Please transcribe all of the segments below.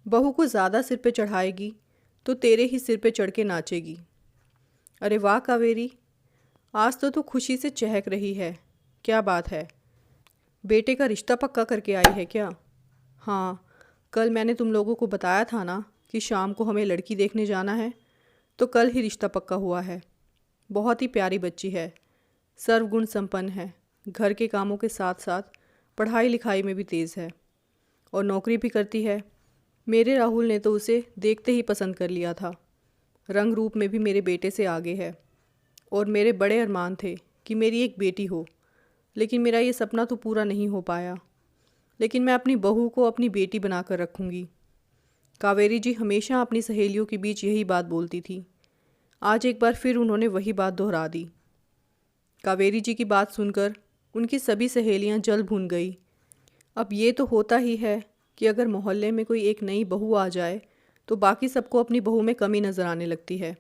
बहू को ज़्यादा सिर पे चढ़ाएगी तो तेरे ही सिर पे चढ़ के नाचेगी। अरे वाह कावेरी, आज तो तू खुशी से चहक रही है। क्या बात है, बेटे का रिश्ता पक्का करके आई है क्या? हाँ, कल मैंने तुम लोगों को बताया था ना कि शाम को हमें लड़की देखने जाना है, तो कल ही रिश्ता पक्का हुआ है। बहुत ही प्यारी बच्ची है, सर्वगुण संपन्न है, घर के कामों के साथ साथ पढ़ाई लिखाई में भी तेज़ है और नौकरी भी करती है। मेरे राहुल ने तो उसे देखते ही पसंद कर लिया था। रंग रूप में भी मेरे बेटे से आगे है और मेरे बड़े अरमान थे कि मेरी एक बेटी हो, लेकिन मेरा ये सपना तो पूरा नहीं हो पाया। लेकिन मैं अपनी बहू को अपनी बेटी बनाकर रखूँगी। कावेरी जी हमेशा अपनी सहेलियों के बीच यही बात बोलती थी। आज एक बार फिर उन्होंने वही बात दोहरा दी। कावेरी जी की बात सुनकर उनकी सभी सहेलियां जल भून गई। अब ये तो होता ही है कि अगर मोहल्ले में कोई एक नई बहू आ जाए तो बाकी सबको अपनी बहू में कमी नज़र आने लगती है।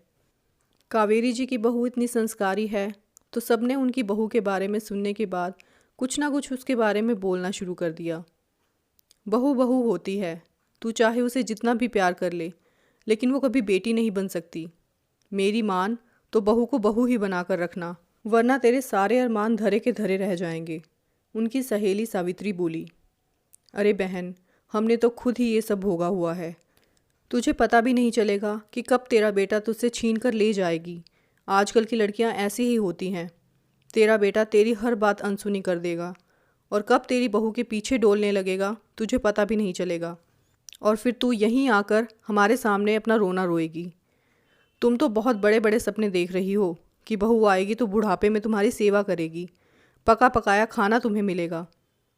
कावेरी जी की बहू इतनी संस्कारी है तो सबने उनकी बहू के बारे में सुनने के बाद कुछ ना कुछ उसके बारे में बोलना शुरू कर दिया। बहू बहू होती है, तू चाहे उसे जितना भी प्यार कर ले, लेकिन वो कभी बेटी नहीं बन सकती। मेरी मान तो बहू को बहू ही बनाकर रखना, वरना तेरे सारे अरमान धरे के धरे रह जाएंगे। उनकी सहेली सावित्री बोली। अरे बहन, हमने तो खुद ही ये सब भोगा हुआ है। तुझे पता भी नहीं चलेगा कि कब तेरा बेटा तुझसे छीन कर ले जाएगी। आजकल की लड़कियां ऐसी ही होती हैं। तेरा बेटा तेरी हर बात अनसुनी कर देगा और कब तेरी बहू के पीछे डोलने लगेगा तुझे पता भी नहीं चलेगा। और फिर तू यहीं आकर हमारे सामने अपना रोना रोएगी। तुम तो बहुत बड़े बड़े सपने देख रही हो कि बहू आएगी तो बुढ़ापे में तुम्हारी सेवा करेगी, पका पकाया खाना तुम्हें मिलेगा।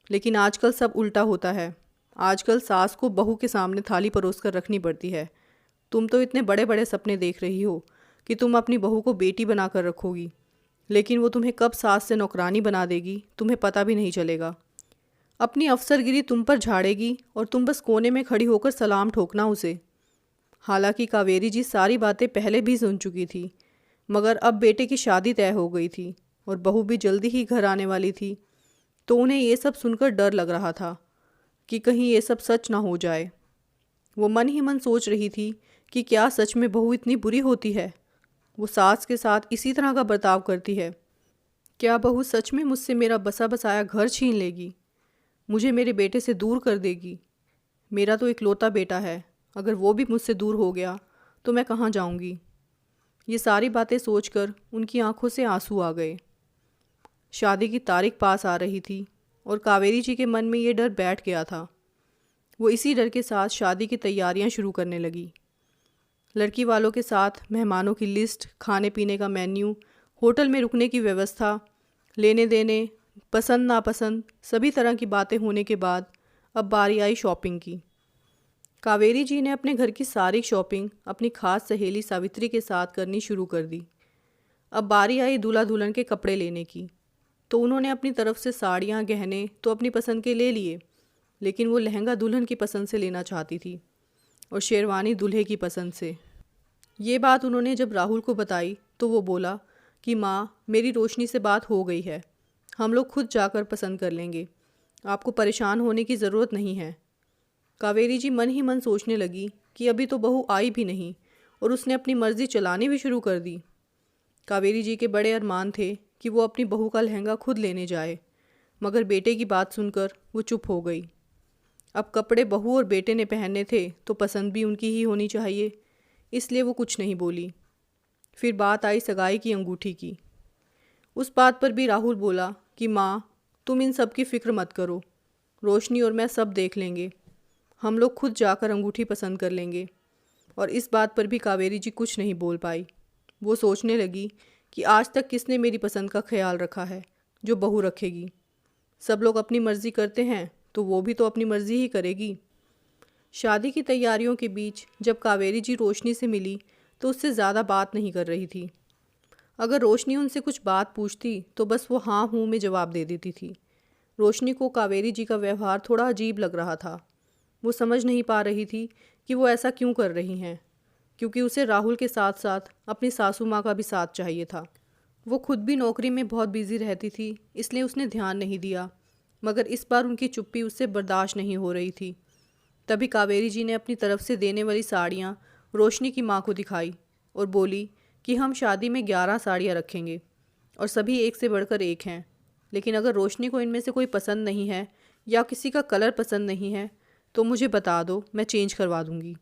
लेकिन आजकल सब उल्टा होता है। आजकल सास को बहू के सामने थाली परोस कर रखनी पड़ती है। तुम तो इतने बड़े बड़े सपने देख रही हो कि तुम अपनी बहू को बेटी बनाकर रखोगी, लेकिन वो तुम्हें कब सास से नौकरानी बना देगी तुम्हें पता भी नहीं चलेगा। अपनी अफसरगिरी तुम पर झाड़ेगी और तुम बस कोने में खड़ी होकर सलाम ठोकना उसे। हालांकि कावेरी जी सारी बातें पहले भी सुन चुकी थी, मगर अब बेटे की शादी तय हो गई थी और बहू भी जल्दी ही घर आने वाली थी, तो उन्हें ये सब सुनकर डर लग रहा था कि कहीं ये सब सच ना हो जाए। वो मन ही मन सोच रही थी कि क्या सच में बहू इतनी बुरी होती है? वो सास के साथ इसी तरह का बर्ताव करती है? क्या बहू सच में मुझसे मेरा बसा बसाया घर छीन लेगी, मुझे मेरे बेटे से दूर कर देगी? मेरा तो इकलौता बेटा है, अगर वो भी मुझसे दूर हो गया तो मैं कहाँ जाऊँगी? ये सारी बातें सोचकर उनकी आंखों से आंसू आ गए। शादी की तारीख पास आ रही थी और कावेरी जी के मन में ये डर बैठ गया था। वो इसी डर के साथ शादी की तैयारियां शुरू करने लगी। लड़की वालों के साथ मेहमानों की लिस्ट, खाने पीने का मेन्यू, होटल में रुकने की व्यवस्था, लेने देने, पसंद नापसंद, सभी तरह की बातें होने के बाद अब बारी आई शॉपिंग की। कावेरी जी ने अपने घर की सारी शॉपिंग अपनी खास सहेली सावित्री के साथ करनी शुरू कर दी। अब बारी आई दूल्हा दुल्हन के कपड़े लेने की, तो उन्होंने अपनी तरफ से साड़ियाँ, गहने तो अपनी पसंद के ले लिए, लेकिन वो लहंगा दुल्हन की पसंद से लेना चाहती थी और शेरवानी दूल्हे की पसंद से। ये बात उन्होंने जब राहुल को बताई तो वो बोला कि माँ, मेरी रोशनी से बात हो गई है, हम लोग खुद जाकर पसंद कर लेंगे, आपको परेशान होने की ज़रूरत नहीं है। कावेरी जी मन ही मन सोचने लगी कि अभी तो बहू आई भी नहीं और उसने अपनी मर्ज़ी चलानी भी शुरू कर दी। कावेरी जी के बड़े अरमान थे कि वो अपनी बहू का लहंगा खुद लेने जाए, मगर बेटे की बात सुनकर वो चुप हो गई। अब कपड़े बहू और बेटे ने पहनने थे तो पसंद भी उनकी ही होनी चाहिए, इसलिए वो कुछ नहीं बोली। फिर बात आई सगाई की अंगूठी की। उस बात पर भी राहुल बोला कि माँ, तुम इन सब की फ़िक्र मत करो, रोशनी और मैं सब देख लेंगे, हम लोग खुद जाकर अंगूठी पसंद कर लेंगे। और इस बात पर भी कावेरी जी कुछ नहीं बोल पाई। वो सोचने लगी कि आज तक किसने मेरी पसंद का ख्याल रखा है जो बहू रखेगी। सब लोग अपनी मर्ज़ी करते हैं तो वो भी तो अपनी मर्ज़ी ही करेगी। शादी की तैयारियों के बीच जब कावेरी जी रोशनी से मिली तो उससे ज़्यादा बात नहीं कर रही थी। अगर रोशनी उनसे कुछ बात पूछती तो बस वो हाँ हूँ में जवाब दे देती थी। रोशनी को कावेरी जी का व्यवहार थोड़ा अजीब लग रहा था। वो समझ नहीं पा रही थी कि वो ऐसा क्यों कर रही हैं, क्योंकि उसे राहुल के साथ साथ अपनी सासू माँ का भी साथ चाहिए था। वो खुद भी नौकरी में बहुत बिजी रहती थी, इसलिए उसने ध्यान नहीं दिया, मगर इस बार उनकी चुप्पी उससे बर्दाश्त नहीं हो रही थी। तभी कावेरी जी ने अपनी तरफ से देने वाली साड़ियाँ रोशनी की माँ को दिखाई और बोली कि हम शादी में 11 साड़ियाँ रखेंगे और सभी एक से बढ़कर एक हैं, लेकिन अगर रोशनी को इनमें से कोई पसंद नहीं है या किसी का कलर पसंद नहीं है तो मुझे बता दो, मैं चेंज करवा दूँगी।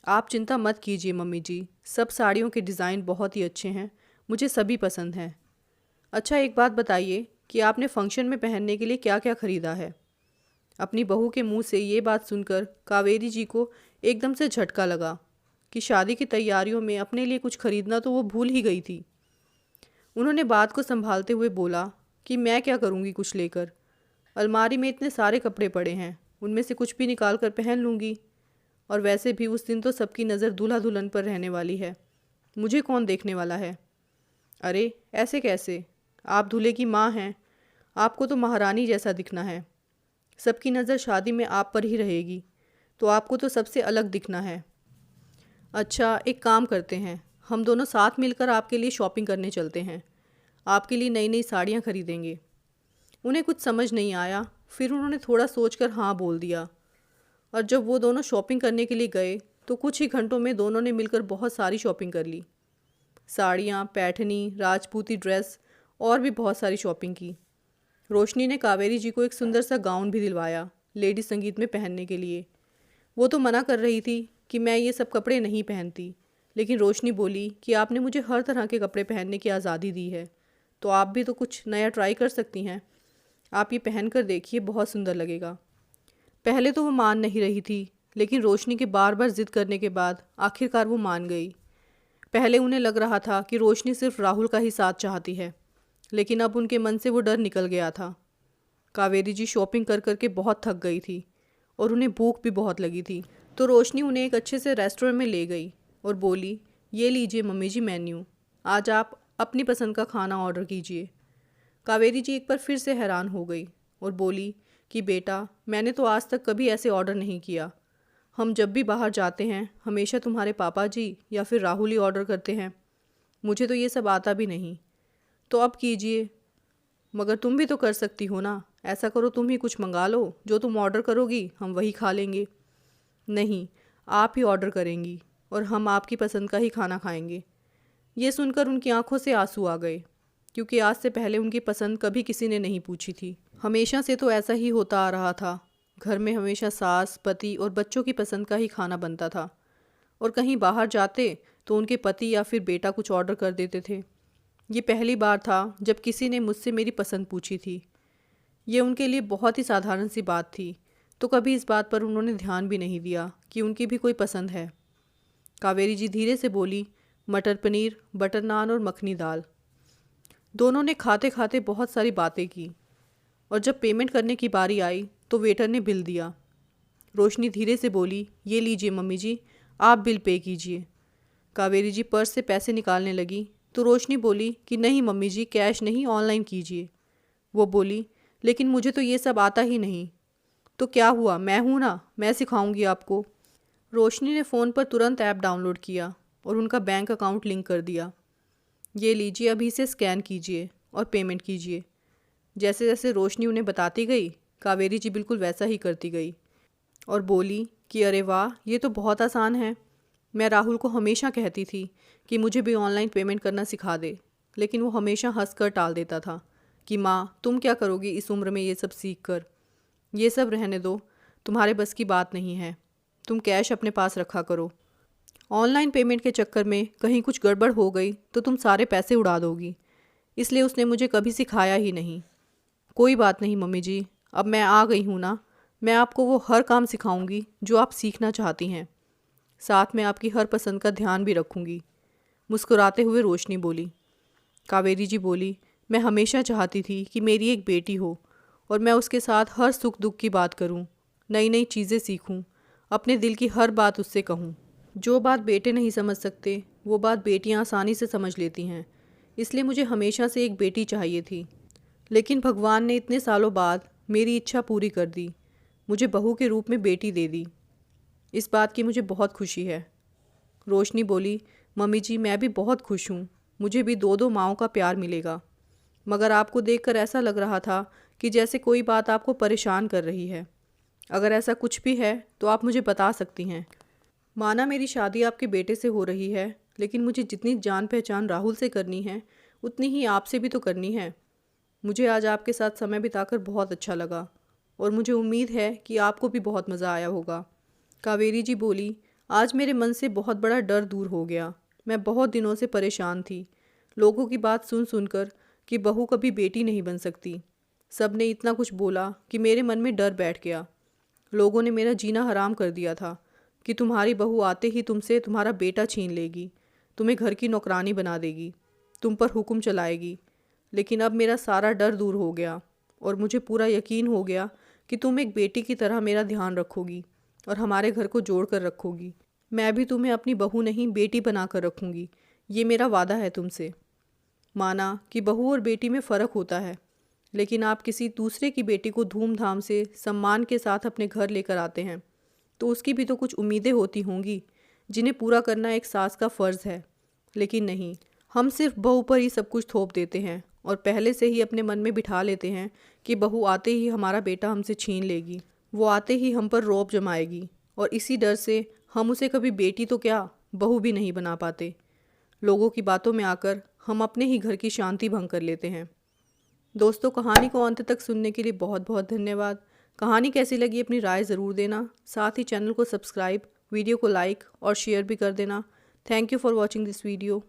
आप चिंता मत कीजिए मम्मी जी, सब साड़ियों के डिज़ाइन बहुत ही अच्छे हैं, मुझे सभी पसंद हैं। अच्छा एक बात बताइए कि आपने फंक्शन में पहनने के लिए क्या क्या ख़रीदा है। अपनी बहू के मुंह से ये बात सुनकर कावेरी जी को एकदम से झटका लगा कि शादी की तैयारियों में अपने लिए कुछ खरीदना तो वो भूल ही गई थी। उन्होंने बात को संभालते हुए बोला कि मैं क्या करूँगी कुछ लेकर, अलमारी में इतने सारे कपड़े पड़े हैं, उनमें से कुछ भी निकाल कर पहन लूँगी। और वैसे भी उस दिन तो सबकी नज़र दूल्हा दुल्हन पर रहने वाली है, मुझे कौन देखने वाला है। अरे ऐसे कैसे, आप दूल्हे की माँ हैं, आपको तो महारानी जैसा दिखना है। सबकी नज़र शादी में आप पर ही रहेगी, तो आपको तो सबसे अलग दिखना है। अच्छा एक काम करते हैं, हम दोनों साथ मिलकर आपके लिए शॉपिंग करने चलते हैं, आपके लिए नई नई साड़ियाँ खरीदेंगे। उन्हें कुछ समझ नहीं आया, फिर उन्होंने थोड़ा सोचकर हाँ बोल दिया। और जब वो दोनों शॉपिंग करने के लिए गए तो कुछ ही घंटों में दोनों ने मिलकर बहुत सारी शॉपिंग कर ली। साड़ियाँ, पैठनी, राजपूती ड्रेस और भी बहुत सारी शॉपिंग की। रोशनी ने कावेरी जी को एक सुंदर सा गाउन भी दिलवाया लेडी संगीत में पहनने के लिए। वो तो मना कर रही थी कि मैं ये सब कपड़े नहीं पहनती, लेकिन रोशनी बोली कि आपने मुझे हर तरह के कपड़े पहनने की आज़ादी दी है, तो आप भी तो कुछ नया ट्राई कर सकती हैं। आप ये पहन कर देखिए, बहुत सुंदर लगेगा। पहले तो वो मान नहीं रही थी, लेकिन रोशनी के बार बार ज़िद करने के बाद आखिरकार वो मान गई। पहले उन्हें लग रहा था कि रोशनी सिर्फ राहुल का ही साथ चाहती है, लेकिन अब उनके मन से वो डर निकल गया था। कावेरी जी शॉपिंग कर करके बहुत थक गई थी और उन्हें भूख भी बहुत लगी थी, तो रोशनी उन्हें एक अच्छे से रेस्टोरेंट में ले गई और बोली, ये लीजिए मम्मी जी मेन्यू, आज आप अपनी पसंद का खाना ऑर्डर कीजिए। कावेरी जी एक बार फिर से हैरान हो गई और बोली कि बेटा, मैंने तो आज तक कभी ऐसे ऑर्डर नहीं किया। हम जब भी बाहर जाते हैं हमेशा तुम्हारे पापा जी या फिर राहुल ही ऑर्डर करते हैं, मुझे तो ये सब आता भी नहीं। तो अब कीजिए, मगर तुम भी तो कर सकती हो ना, ऐसा करो तुम ही कुछ मंगा लो, जो तुम ऑर्डर करोगी हम वही खा लेंगे। नहीं, आप ही ऑर्डर करेंगी और हम आपकी पसंद का ही खाना खाएंगे। ये सुनकर उनकी आंखों से आंसू आ गए, क्योंकि आज से पहले उनकी पसंद कभी किसी ने नहीं पूछी थी। हमेशा से तो ऐसा ही होता आ रहा था, घर में हमेशा सास, पति और बच्चों की पसंद का ही खाना बनता था, और कहीं बाहर जाते तो उनके पति या फिर बेटा कुछ ऑर्डर कर देते थे। ये पहली बार था जब किसी ने मुझसे मेरी पसंद पूछी थी। ये उनके लिए बहुत ही साधारण सी बात थी, तो कभी इस बात पर उन्होंने ध्यान भी नहीं दिया कि उनकी भी कोई पसंद है। कावेरी जी धीरे से बोली, मटर पनीर, बटर नान और मखनी दाल। दोनों ने खाते खाते बहुत सारी बातें की, और जब पेमेंट करने की बारी आई तो वेटर ने बिल दिया। रोशनी धीरे से बोली, ये लीजिए मम्मी जी, आप बिल पे कीजिए। कावेरी जी पर्स से पैसे निकालने लगी तो रोशनी बोली कि नहीं मम्मी जी, कैश नहीं, ऑनलाइन कीजिए। वो बोली, लेकिन मुझे तो ये सब आता ही नहीं। तो क्या हुआ, मैं हूँ ना, मैं सिखाऊंगी आपको। रोशनी ने फ़ोन पर तुरंत ऐप डाउनलोड किया और उनका बैंक अकाउंट लिंक कर दिया। ये लीजिए, अभी से स्कैन कीजिए और पेमेंट कीजिए। जैसे जैसे रोशनी उन्हें बताती गई, कावेरी जी बिल्कुल वैसा ही करती गई और बोली कि अरे वाह, ये तो बहुत आसान है। मैं राहुल को हमेशा कहती थी कि मुझे भी ऑनलाइन पेमेंट करना सिखा दे, लेकिन वो हमेशा हंस कर टाल देता था कि माँ, तुम क्या करोगी इस उम्र में ये सब सीख कर, ये सब रहने दो, तुम्हारे बस की बात नहीं है, तुम कैश अपने पास रखा करो। ऑनलाइन पेमेंट के चक्कर में कहीं कुछ गड़बड़ हो गई तो तुम सारे पैसे उड़ा दोगी, इसलिए उसने मुझे कभी सिखाया ही नहीं। कोई बात नहीं मम्मी जी, अब मैं आ गई हूँ ना, मैं आपको वो हर काम सिखाऊंगी जो आप सीखना चाहती हैं, साथ में आपकी हर पसंद का ध्यान भी रखूंगी। मुस्कुराते हुए रोशनी बोली। कावेरी जी बोली, मैं हमेशा चाहती थी कि मेरी एक बेटी हो और मैं उसके साथ हर सुख दुख की बात करूं, नई नई चीज़ें सीखूं, अपने दिल की हर बात उससे कहूं। जो बात बेटे नहीं समझ सकते वो बात बेटियां आसानी से समझ लेती हैं, इसलिए मुझे हमेशा से एक बेटी चाहिए थी, लेकिन भगवान ने इतने सालों बाद मेरी इच्छा पूरी कर दी, मुझे बहू के रूप में बेटी दे दी। इस बात की मुझे बहुत खुशी है। रोशनी बोली, मम्मी जी मैं भी बहुत खुश हूँ, मुझे भी दो दो माँओं का प्यार मिलेगा, मगर आपको देखकर ऐसा लग रहा था कि जैसे कोई बात आपको परेशान कर रही है। अगर ऐसा कुछ भी है तो आप मुझे बता सकती हैं। माना मेरी शादी आपके बेटे से हो रही है, लेकिन मुझे जितनी जान पहचान राहुल से करनी है उतनी ही आपसे भी तो करनी है। मुझे आज आपके साथ समय बिताकर बहुत अच्छा लगा और मुझे उम्मीद है कि आपको भी बहुत मज़ा आया होगा। कावेरी जी बोली, आज मेरे मन से बहुत बड़ा डर दूर हो गया। मैं बहुत दिनों से परेशान थी, लोगों की बात सुन सुनकर कि बहू कभी बेटी नहीं बन सकती। सब ने इतना कुछ बोला कि मेरे मन में डर बैठ गया। लोगों ने मेरा जीना हराम कर दिया था कि तुम्हारी बहू आते ही तुमसे तुम्हारा बेटा छीन लेगी, तुम्हें घर की नौकरानी बना देगी, तुम पर हुक्म चलाएगी। लेकिन अब मेरा सारा डर दूर हो गया और मुझे पूरा यकीन हो गया कि तुम एक बेटी की तरह मेरा ध्यान रखोगी और हमारे घर को जोड़ कर रखोगी। मैं भी तुम्हें अपनी बहू नहीं बेटी बना कर रखूँगी, ये मेरा वादा है तुमसे। माना कि बहू और बेटी में फ़र्क होता है, लेकिन आप किसी दूसरे की बेटी को धूमधाम से सम्मान के साथ अपने घर लेकर आते हैं तो उसकी भी तो कुछ उम्मीदें होती होंगी जिन्हें पूरा करना एक सास का फ़र्ज़ है। लेकिन नहीं, हम सिर्फ बहू पर ही सब कुछ थोप देते हैं और पहले से ही अपने मन में बिठा लेते हैं कि बहू आते ही हमारा बेटा हमसे छीन लेगी, वो आते ही हम पर रौब जमाएगी, और इसी डर से हम उसे कभी बेटी तो क्या बहू भी नहीं बना पाते। लोगों की बातों में आकर हम अपने ही घर की शांति भंग कर लेते हैं। दोस्तों, कहानी को अंत तक सुनने के लिए बहुत बहुत धन्यवाद। कहानी कैसी लगी अपनी राय ज़रूर देना। साथ ही चैनल को सब्सक्राइब, वीडियो को लाइक और शेयर भी कर देना। Thank you for watching this video.